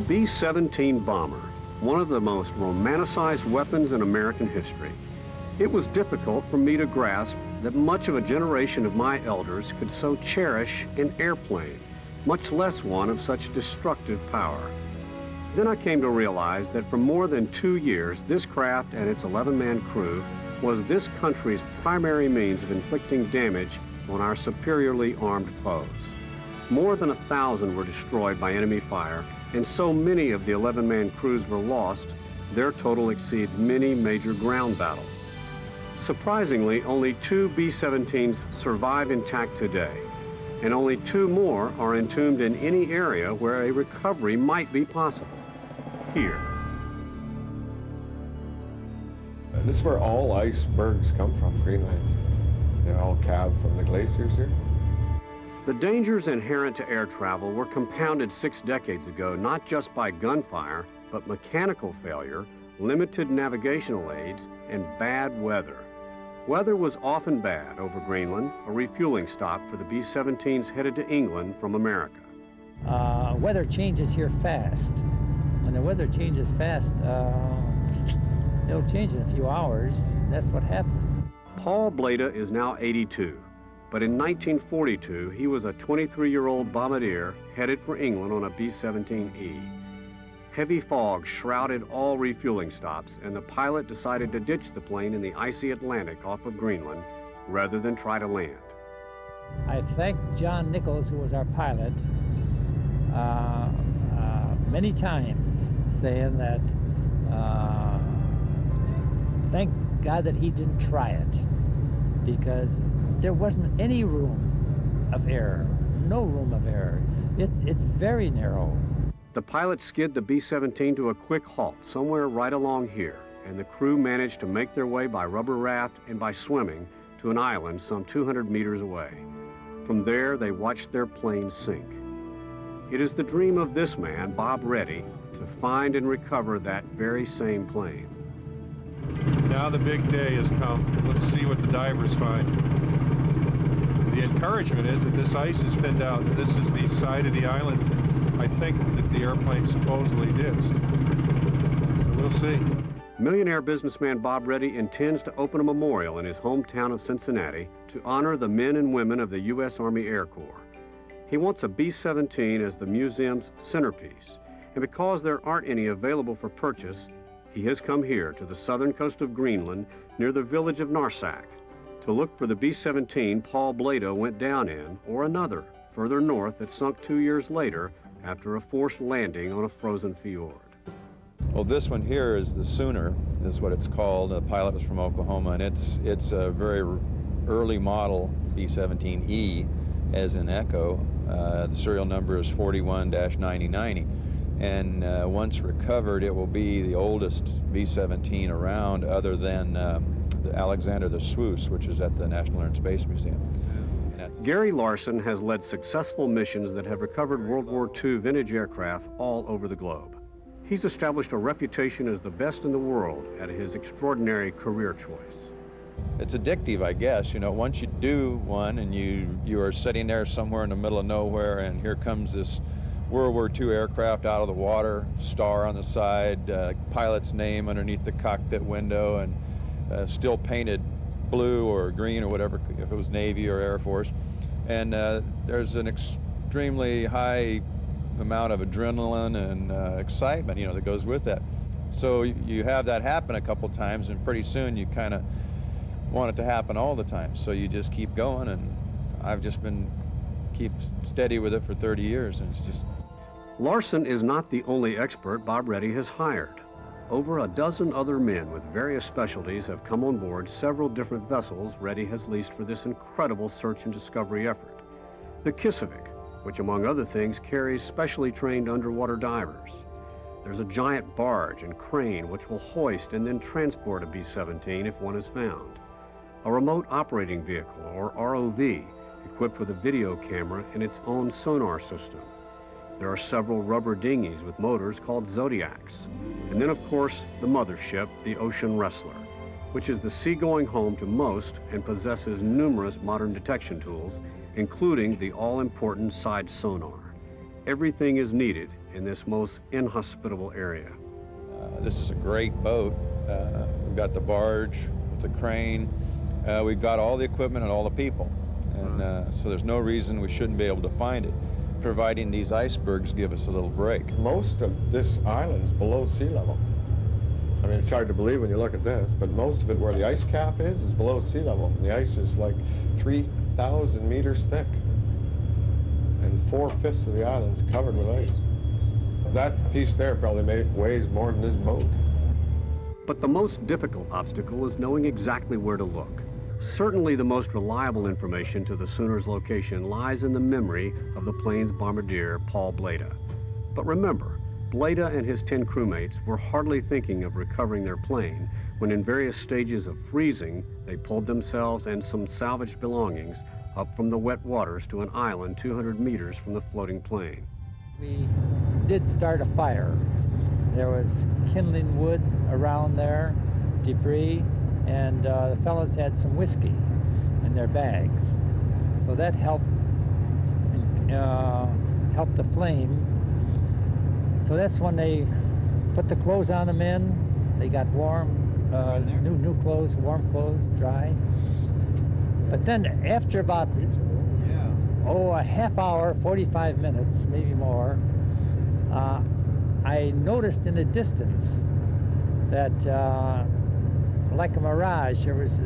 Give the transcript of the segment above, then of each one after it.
B-17 bomber, one of the most romanticized weapons in American history. It was difficult for me to grasp that much of a generation of my elders could so cherish an airplane, much less one of such destructive power. Then I came to realize that for more than 2 years, this craft and its 11-man crew was this country's primary means of inflicting damage on our superiorly armed foes. More than 1,000 were destroyed by enemy fire, and so many of the 11-man crews were lost, their total exceeds many major ground battles. Surprisingly, only 2 B-17s survive intact today, and only 2 more are entombed in any area where a recovery might be possible. Here. This is where all icebergs come from, Greenland. They're all calved from the glaciers here. The dangers inherent to air travel were compounded 6 decades ago, not just by gunfire, but mechanical failure, limited navigational aids, and bad weather. Weather was often bad over Greenland, a refueling stop for the B-17s headed to England from America. Weather changes here fast. When the weather changes fast, it'll change in a few hours. That's what happened. Paul Bleda is now 82, but in 1942, he was a 23-year-old bombardier headed for England on a B-17E. Heavy fog shrouded all refueling stops, and the pilot decided to ditch the plane in the icy Atlantic off of Greenland rather than try to land. I thank John Nichols, who was our pilot, many times, saying that thank God that he didn't try it, because there wasn't any room of error, no room of error. It's very narrow. The pilot skid the B-17 to a quick halt somewhere right along here, and the crew managed to make their way by rubber raft and by swimming to an island some 200 meters away. From there, they watched their plane sink. It is the dream of this man, Bob Reddy, to find and recover that very same plane. Now the big day has come. Let's see what the divers find. The encouragement is that this ice is thinned out. This is the side of the island, I think, that the airplane supposedly ditched. So we'll see. Millionaire businessman Bob Reddy intends to open a memorial in his hometown of Cincinnati to honor the men and women of the U.S. Army Air Corps. He wants a B-17 as the museum's centerpiece, and because there aren't any available for purchase, he has come here to the southern coast of Greenland near the village of Narsak to look for the B-17 Paul Bleda went down in, or another further north that sunk 2 years later after a forced landing on a frozen fiord. Well, this one here is the Sooner, is what it's called. The pilot was from Oklahoma, and it's a very early model B-17E, as in Echo. The serial number is 41-9090. And once recovered, it will be the oldest B-17 around, other than the Alexander the Swoose, which is at the National Air and Space Museum. Gary Larson has led successful missions that have recovered World War II vintage aircraft all over the globe. He's established a reputation as the best in the world at his extraordinary career choice. It's addictive, I guess. You know, once you do one and you are sitting there somewhere in the middle of nowhere, and here comes this World War II aircraft out of the water, star on the side, pilot's name underneath the cockpit window, and still painted blue or green or whatever, if it was Navy or Air Force. And there's an extremely high amount of adrenaline and excitement, that goes with that. So you have that happen a couple times, and pretty soon you kind of want it to happen all the time. So you just keep going, and I've just keep steady with it for 30 years, and it's just... Larson is not the only expert Bob Reddy has hired. Over a dozen other men with various specialties have come on board several different vessels Reddy has leased for this incredible search and discovery effort. The Kisovic, which among other things carries specially trained underwater divers. There's a giant barge and crane which will hoist and then transport a B-17 if one is found. A remote operating vehicle, or ROV, equipped with a video camera and its own sonar system. There are several rubber dinghies with motors called Zodiacs. And then, of course, the mothership, the Ocean Wrestler, which is the seagoing home to most and possesses numerous modern detection tools, including the all-important side sonar. Everything is needed in this most inhospitable area. This is a great boat. We've got the barge, the crane. We've got all the equipment and all the people. And so there's no reason we shouldn't be able to find it, providing these icebergs give us a little break. Most of this island's below sea level. I mean, it's hard to believe when you look at this, but most of it where the ice cap is below sea level. And the ice is like 3,000 meters thick. And 4/5 of the island's covered with ice. That piece there probably weighs more than this boat. But the most difficult obstacle is knowing exactly where to look. Certainly the most reliable information to the Sooner's location lies in the memory of the plane's bombardier, Paul Bleda. But remember, Bleda and his 10 crewmates were hardly thinking of recovering their plane when in various stages of freezing, they pulled themselves and some salvaged belongings up from the wet waters to an island 200 meters from the floating plane. We did start a fire. There was kindling wood around there, debris, and the fellows had some whiskey in their bags. So that helped the flame. So that's when they put the clothes on the men. They got warm, new clothes, warm clothes, dry. But then after about, a half hour, 45 minutes, maybe more, I noticed in the distance that like a mirage, there was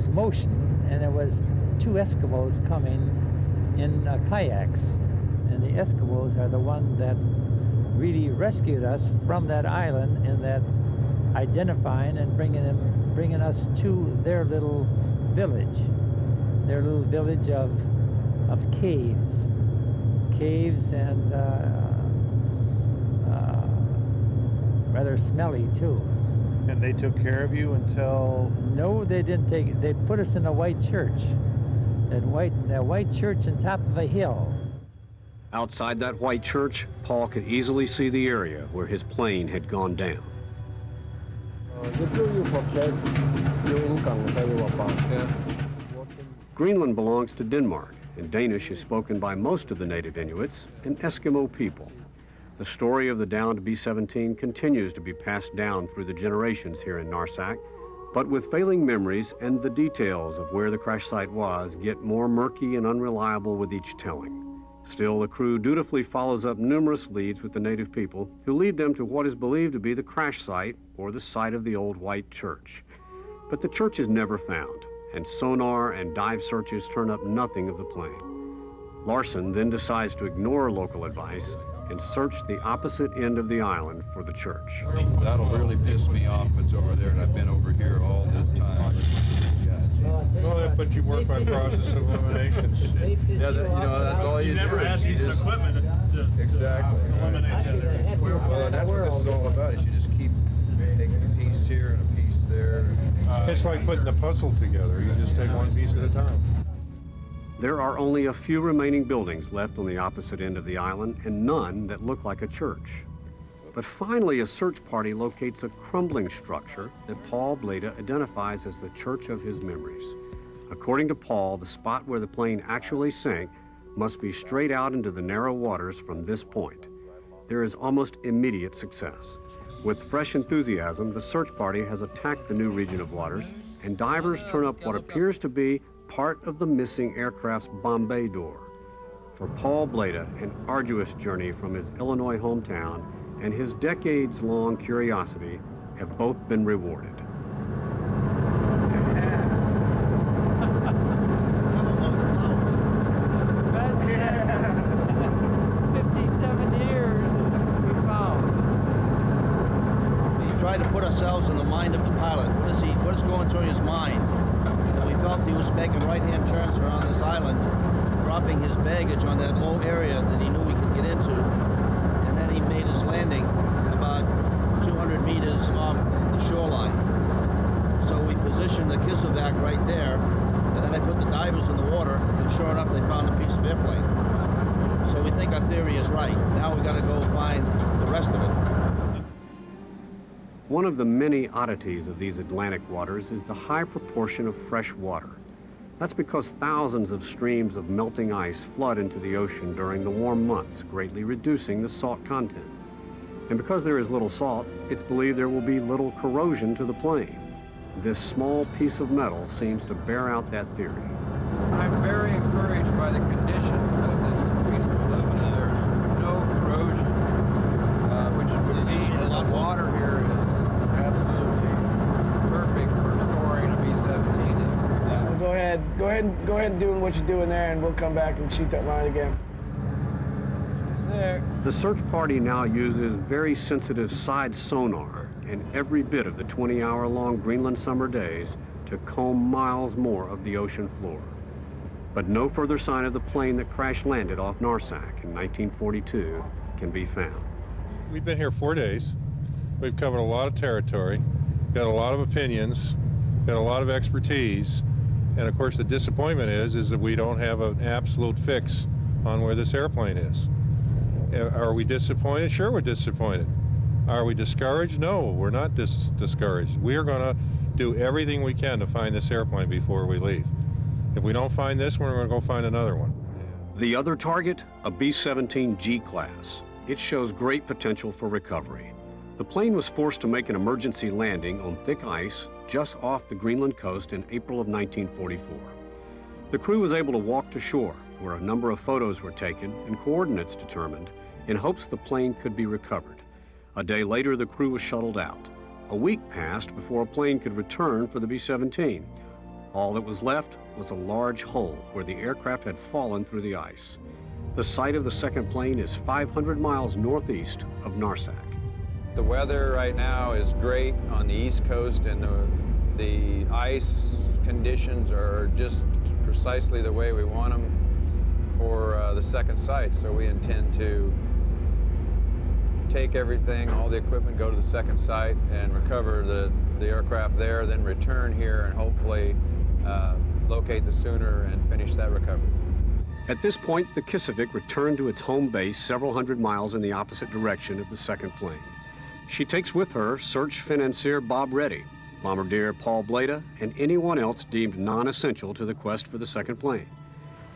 motion, and there was 2 Eskimos coming in kayaks. And the Eskimos are the one that really rescued us from that island, and that identifying and bringing us to their little village of caves and rather smelly too. And they took care of you until... No, they didn't take it. They put us in a white church. That white church on top of a hill. Outside that white church, Paul could easily see the area where his plane had gone down. Greenland belongs to Denmark, and Danish is spoken by most of the native Inuits and Eskimo people. The story of the downed B-17 continues to be passed down through the generations here in Narsaq, but with failing memories and the details of where the crash site was get more murky and unreliable with each telling. Still, the crew dutifully follows up numerous leads with the native people who lead them to what is believed to be the crash site or the site of the old white church. But the church is never found, and sonar and dive searches turn up nothing of the plane. Larson then decides to ignore local advice and search the opposite end of the island for the church. That'll really piss me off if it's over there, and I've been over here all this time. Well, but you work by process of elimination. Yeah, that's all you do. Never ask You using just- equipment to Exactly. eliminate that. Well, that's what this is all about, is you just keep taking a piece here and a piece there. It's like putting a puzzle together. You just take one piece at a time. There are only a few remaining buildings left on the opposite end of the island, and none that look like a church. But finally, a search party locates a crumbling structure that Paul Bleda identifies as the church of his memories. According to Paul, the spot where the plane actually sank must be straight out into the narrow waters from this point. There is almost immediate success. With fresh enthusiasm, the search party has attacked the new region of waters, and divers turn up what appears to be part of the missing aircraft's Bombay door. For Paul Bleda, an arduous journey from his Illinois hometown and his decades-long curiosity have both been rewarded. That's 57 years, and look what we found. We tried to put ourselves in the mind of the pilot. What is going through his mind? And we felt he was making right-hand turns around this island, dropping his baggage on that low area that he knew he could get into. And then he made his landing about 200 meters off the shoreline. So we positioned the Kisselback right there, and then I put the divers in the water, and sure enough, they found a piece of airplane. So we think our theory is right. Now we got to go find the rest of it. One of the many oddities of these Atlantic waters is the high proportion of fresh water. That's because thousands of streams of melting ice flood into the ocean during the warm months, greatly reducing the salt content. And because there is little salt, it's believed there will be little corrosion to the plane. This small piece of metal seems to bear out that theory. I'm very encouraged by the condition of this piece of aluminum. There's no corrosion, which would mean the water here is absolutely perfect for storing a B-17 in. Go ahead and do what you're doing there, and we'll come back and shoot that line again. There. The search party now uses very sensitive side sonar in every bit of the 20-hour-long Greenland summer days to comb miles more of the ocean floor. But no further sign of the plane that crash-landed off Narsak in 1942 can be found. We've been here 4 days. We've covered a lot of territory, got a lot of opinions, got a lot of expertise, and of course the disappointment is that we don't have an absolute fix on where this airplane is. Are we disappointed? Sure, we're disappointed. Are we discouraged? No, we're not discouraged. We are going to do everything we can to find this airplane before we leave. If we don't find this one, we're going to go find another one. The other target, a B-17 G-class. It shows great potential for recovery. The plane was forced to make an emergency landing on thick ice just off the Greenland coast in April of 1944. The crew was able to walk to shore, where a number of photos were taken and coordinates determined, in hopes the plane could be recovered. A day later, the crew was shuttled out. A week passed before a plane could return for the B-17. All that was left was a large hole where the aircraft had fallen through the ice. The site of the second plane is 500 miles northeast of Narsak. The weather right now is great on the East Coast, and the ice conditions are just precisely the way we want them for the second site. So we intend to take everything, all the equipment, go to the second site and recover the aircraft there, then return here and hopefully locate the Sooner and finish that recovery. At this point, the Kisavik returned to its home base several hundred miles in the opposite direction of the second plane. She takes with her search financier Bob Reddy, bombardier Paul Blada, and anyone else deemed non-essential to the quest for the second plane.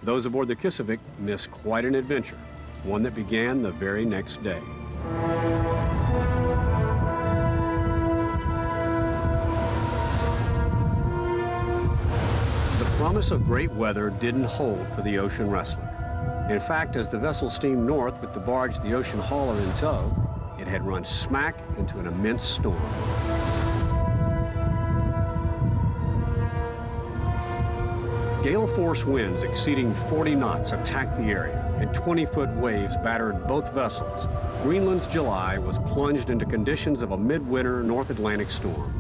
Those aboard the Kisavik miss quite an adventure, one that began the very next day. The promise of great weather didn't hold for the Ocean Wrestler. In fact, as the vessel steamed north with the barge the Ocean Hauler in tow, it had run smack into an immense storm. Gale force winds exceeding 40 knots attacked the area, and 20-foot waves battered both vessels. Greenland's July was plunged into conditions of a midwinter North Atlantic storm.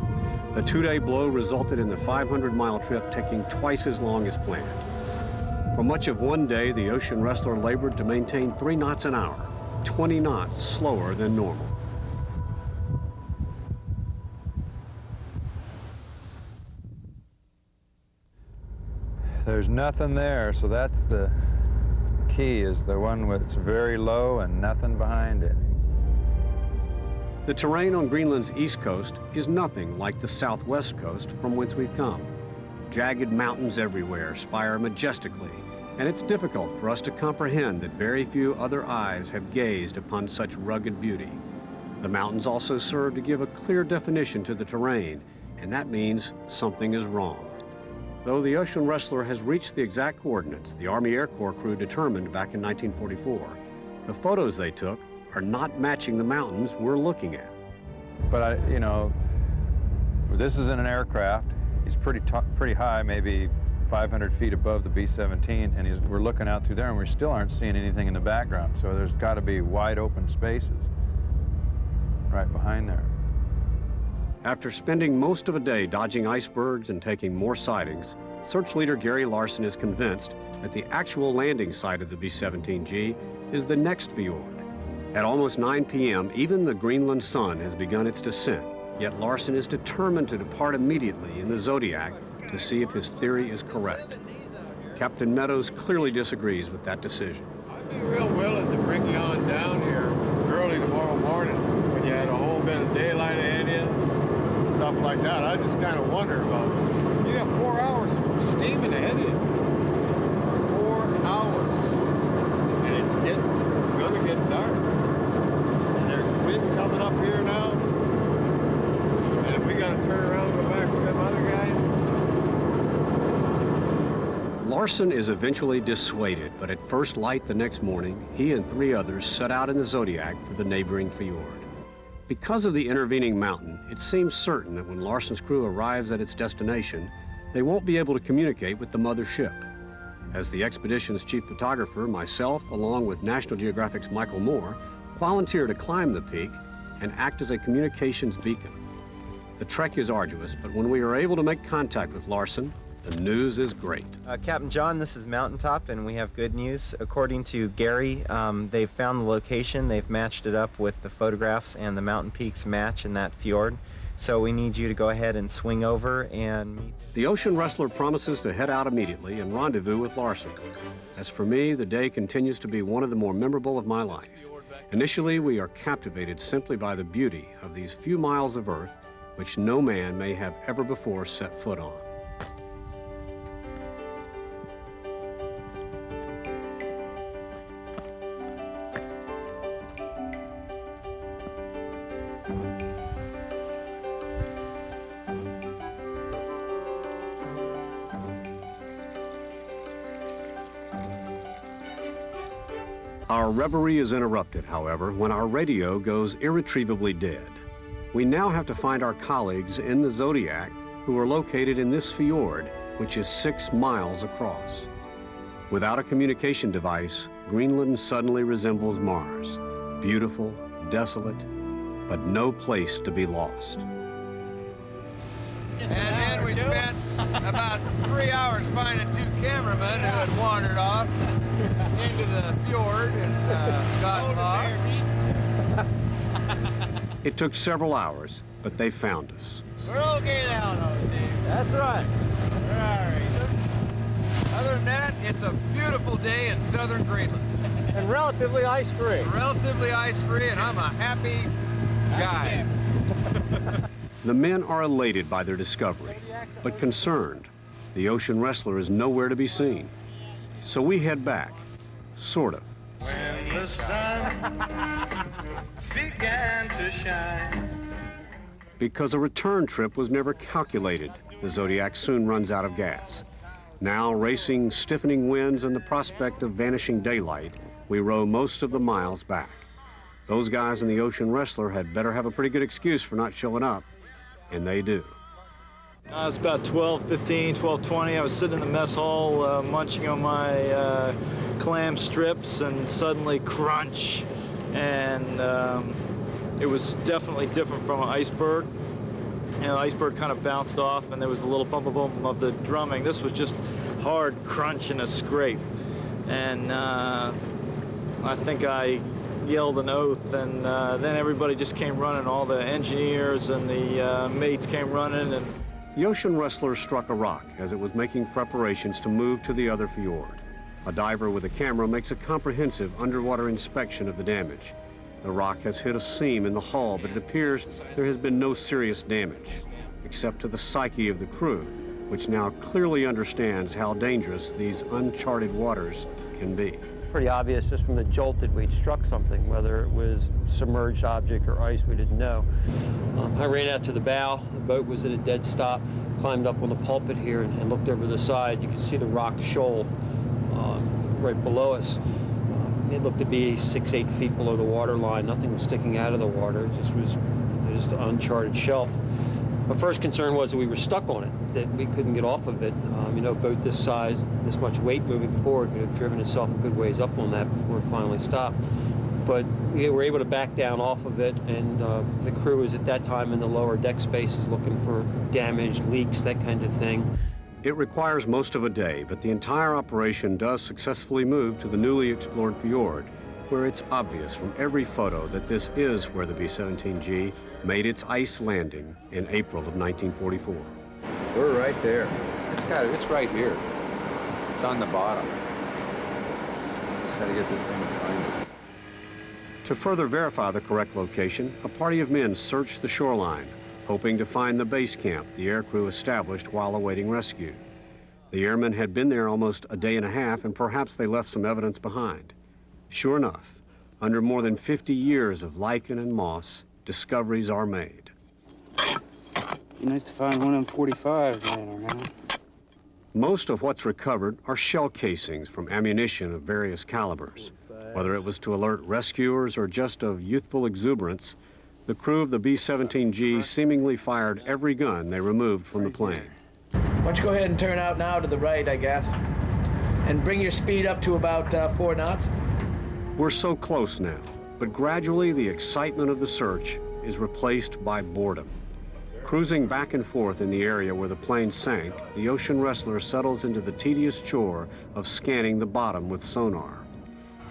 The 2-day blow resulted in the 500-mile trip taking twice as long as planned. For much of one day, the Ocean Wrestler labored to maintain 3 knots an hour, 20 knots slower than normal. There's nothing there, so that's the key, is the one that's very low and nothing behind it. The terrain on Greenland's east coast is nothing like the southwest coast from whence we've come. Jagged mountains everywhere spire majestically, and it's difficult for us to comprehend that very few other eyes have gazed upon such rugged beauty. The mountains also serve to give a clear definition to the terrain, and that means something is wrong. Though the Ocean Wrestler has reached the exact coordinates the Army Air Corps crew determined back in 1944, the photos they took are not matching the mountains we're looking at. But this isn't an aircraft. He's pretty high, maybe 500 feet above the B-17, and we're looking out through there, and we still aren't seeing anything in the background. So there's got to be wide open spaces right behind there. After spending most of a day dodging icebergs and taking more sightings, search leader Gary Larson is convinced that the actual landing site of the B-17G is the next fiord. At almost 9 p.m., even the Greenland sun has begun its descent, yet Larson is determined to depart immediately in the Zodiac to see if his theory is correct. Captain Meadows clearly disagrees with that decision. I'd be real willing to bring you on down here early tomorrow morning when you had a whole bit of daylight ahead in, stuff like that. I just kind of wonder about, you got 4 hours of steaming ahead of you for 4 hours. And it's gonna get dark. And there's a wind coming up here now. And we gotta turn around and go back with them other guys. Larson is eventually dissuaded, but at first light the next morning, he and 3 others set out in the Zodiac for the neighboring fiord. Because of the intervening mountain, it seems certain that when Larson's crew arrives at its destination, they won't be able to communicate with the mother ship. As the expedition's chief photographer, myself, along with National Geographic's Michael Moore, volunteer to climb the peak and act as a communications beacon. The trek is arduous, but when we are able to make contact with Larson, the news is great. Captain John, this is Mountaintop, and we have good news. According to Gary, they've found the location, they've matched it up with the photographs, and the mountain peaks match in that fjord. So we need you to go ahead and swing over and meet. The Ocean Wrestler promises to head out immediately and rendezvous with Larson. As for me, the day continues to be one of the more memorable of my life. Initially, we are captivated simply by the beauty of these few miles of earth, which no man may have ever before set foot on. Our reverie is interrupted, however, when our radio goes irretrievably dead. We now have to find our colleagues in the Zodiac who are located in this fjord, which is 6 miles across. Without a communication device, Greenland suddenly resembles Mars. Beautiful, desolate, but no place to be lost. And then we spent about 3 hours finding 2 cameramen who had wandered off into the fjord and got lost. It took several hours, but they found us. We're okay now, though, Steve. That's right. We're all right. Other than that, it's a beautiful day in southern Greenland. And relatively ice-free. Relatively ice-free, and I'm a happy guy. The men are elated by their discovery, but concerned. The Ocean Wrestler is nowhere to be seen. So we head back, sort of. When the sun began to shine. Because a return trip was never calculated, the Zodiac soon runs out of gas. Now, racing stiffening winds and the prospect of vanishing daylight, we row most of the miles back. Those guys in the Ocean Wrestler had better have a pretty good excuse for not showing up, and they do. It was about 12:15, 12:20. I was sitting in the mess hall munching on my clam strips, and suddenly crunch. And it was definitely different from an iceberg. You know, the iceberg kind of bounced off, and there was a little bump of the drumming. This was just hard crunch and a scrape. And I think I yelled an oath, and then everybody just came running. All the engineers and the mates came running. And The Ocean Wrestler struck a rock as it was making preparations to move to the other fjord. A diver with a camera makes a comprehensive underwater inspection of the damage. The rock has hit a seam in the hull, but it appears there has been no serious damage, except to the psyche of the crew, which now clearly understands how dangerous these uncharted waters can be. Pretty obvious just from the jolt that we'd struck something, whether it was submerged object or ice, we didn't know. I ran out to the bow. The boat was at a dead stop, climbed up on the pulpit here and looked over the side. You could see the rock shoal right below us. It looked to be 6-8 feet below the water line. Nothing was sticking out of the water. It just was just an uncharted shelf. My first concern was that we were stuck on it, that we couldn't get off of it. You know, a boat this size, this much weight moving forward could have driven itself a good ways up on that before it finally stopped. But we were able to back down off of it, and the crew was at that time in the lower deck spaces looking for damage, leaks, that kind of thing. It requires most of a day, but the entire operation does successfully move to the newly explored fjord, where it's obvious from every photo that this is where the B-17G made its ice landing in April of 1944. We're right there. It's right here. It's on the bottom. Just gotta get this thing to find it. To further verify the correct location, a party of men searched the shoreline, hoping to find the base camp the aircrew established while awaiting rescue. The airmen had been there almost a day and a half, and perhaps they left some evidence behind. Sure enough, under more than 50 years of lichen and moss, discoveries are made. Be nice to find one M45 laying around. Most of what's recovered are shell casings from ammunition of various calibers. Whether it was to alert rescuers or just of youthful exuberance, the crew of the B-17G seemingly fired every gun they removed from the plane. Why don't you go ahead and turn out now to the right, I guess, and bring your speed up to about 4 knots. We're so close now, but gradually the excitement of the search is replaced by boredom. Cruising back and forth in the area where the plane sank, the ocean wrestler settles into the tedious chore of scanning the bottom with sonar.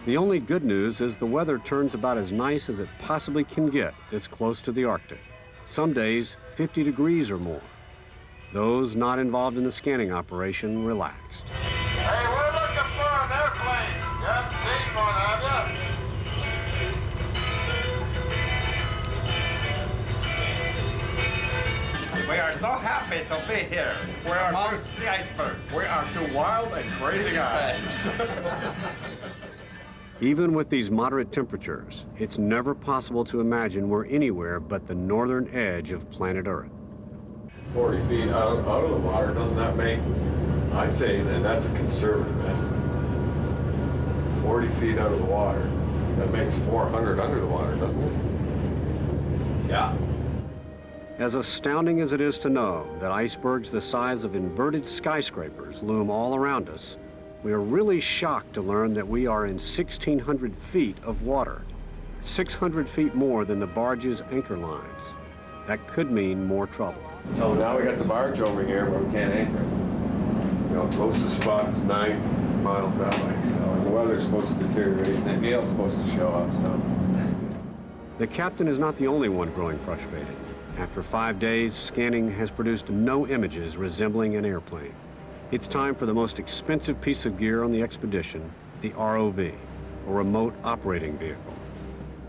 The only good news is the weather turns about as nice as it possibly can get this close to the Arctic. Some days, 50 degrees or more. Those not involved in the scanning operation relaxed. Hey, we're looking for an airplane. You haven't seen one, have you? We are so happy to be here. We are amongst the icebergs. We are two wild and crazy guys. Even with these moderate temperatures, it's never possible to imagine we're anywhere but the northern edge of planet Earth. 40 feet out of the water, doesn't that make, I'd say that that's a conservative estimate. 40 feet out of the water, that makes 400 under the water, doesn't it? Yeah. As astounding as it is to know that icebergs the size of inverted skyscrapers loom all around us, we are really shocked to learn that we are in 1,600 feet of water, 600 feet more than the barge's anchor lines. That could mean more trouble. So now we got the barge over here where we can't anchor. You know, closest spot's 9 miles that way, so the weather's supposed to deteriorate and the gale's supposed to show up, so. The captain is not the only one growing frustrated. After 5 days, scanning has produced no images resembling an airplane. It's time for the most expensive piece of gear on the expedition, the ROV, or Remote Operating Vehicle.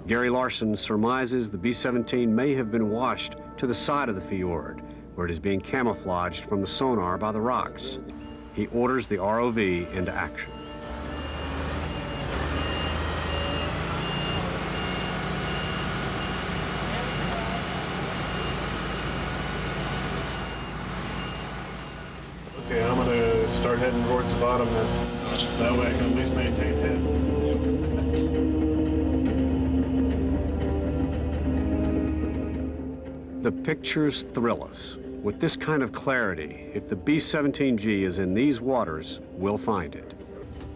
Gary Larson surmises the B-17 may have been washed to the side of the fiord, where it is being camouflaged from the sonar by the rocks. He orders the ROV into action. Okay, I'm gonna start heading towards the bottom then. That way I can at least maintain head. The pictures thrill us. With this kind of clarity, if the B-17G is in these waters, we'll find it.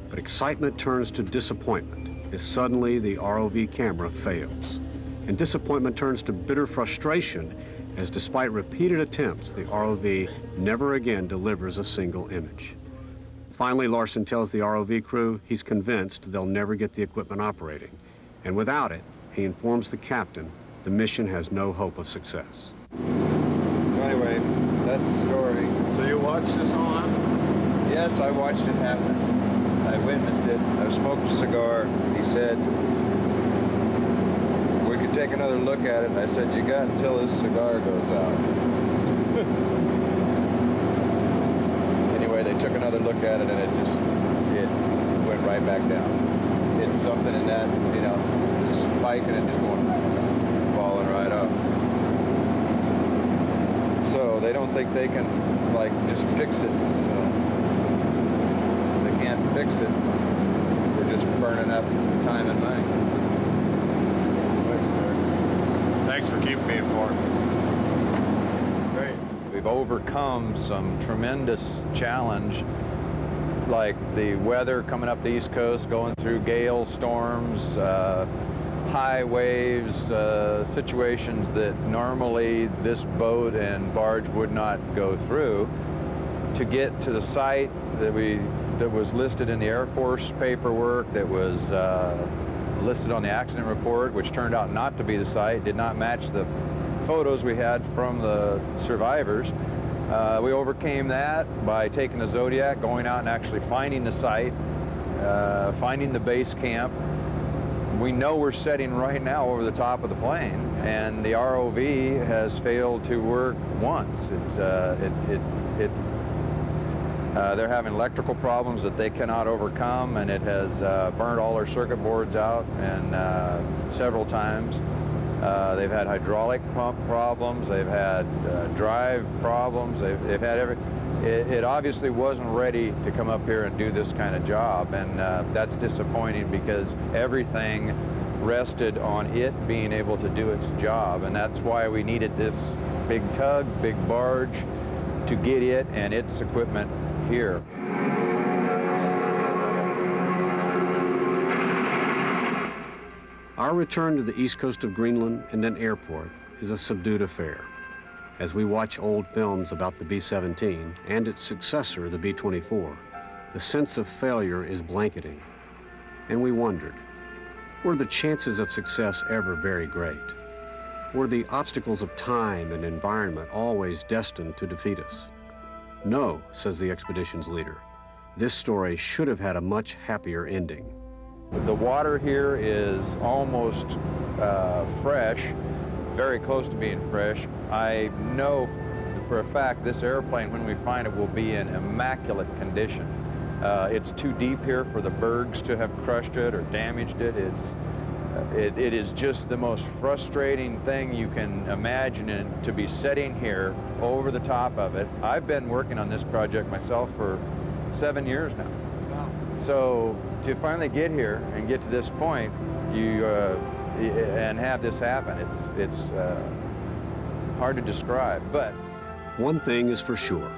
But excitement turns to disappointment as suddenly the ROV camera fails. And disappointment turns to bitter frustration as despite repeated attempts, the ROV never again delivers a single image. Finally, Larson tells the ROV crew he's convinced they'll never get the equipment operating. And without it, he informs the captain the mission has no hope of success. So anyway, that's the story. So you watched this all happen? Yes, I watched it happen. I witnessed it. I was smoking a cigar. He said, we could take another look at it. And I said, you got until this cigar goes out. Anyway, they took another look at it and it went right back down. It's something in that, you know, just spiking and just going, falling right up. So they don't think they can, like, just fix it. So if they can't fix it, we're just burning up time and money. Thanks for keeping me informed. Great. We've overcome some tremendous challenge, like the weather coming up the East Coast, going through gale storms, high waves, situations that normally this boat and barge would not go through. To get to the site that was listed in the Air Force paperwork, that was listed on the accident report, which turned out not to be the site, did not match the photos we had from the survivors. We overcame that by taking the Zodiac, going out and actually finding the site, finding the base camp. We know we're setting right now over the top of the plane, and the ROV has failed to work once. They're having electrical problems that they cannot overcome, and it has burned all their circuit boards out and several times. They've had hydraulic pump problems. They've had drive problems. They've had it obviously wasn't ready to come up here and do this kind of job, and that's disappointing because everything rested on it being able to do its job, and that's why we needed this big tug, big barge to get it and its equipment here. Our return to the east coast of Greenland and then airport is a subdued affair. As we watch old films about the B-17 and its successor, the B-24, the sense of failure is blanketing. And we wondered, were the chances of success ever very great? Were the obstacles of time and environment always destined to defeat us? No, says the expedition's leader. This story should have had a much happier ending. The water here is almost fresh, very close to being fresh. I know for a fact this airplane, when we find it, will be in immaculate condition. It's too deep here for the bergs to have crushed it or damaged it. It is just the most frustrating thing you can imagine, and to be sitting here over the top of it. I've been working on this project myself for 7 years now. Wow. So to finally get here and get to this point, and have this happen, it's hard to describe. But one thing is for sure.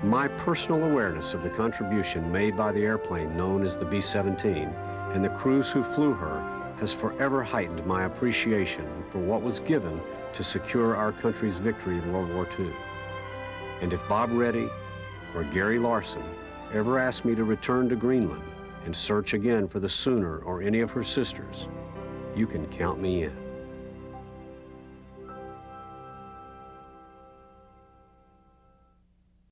My personal awareness of the contribution made by the airplane known as the B-17 and the crews who flew her has forever heightened my appreciation for what was given to secure our country's victory in World War II. And if Bob Reddy or Gary Larson ever asked me to return to Greenland and search again for the Sooner or any of her sisters, you can count me in.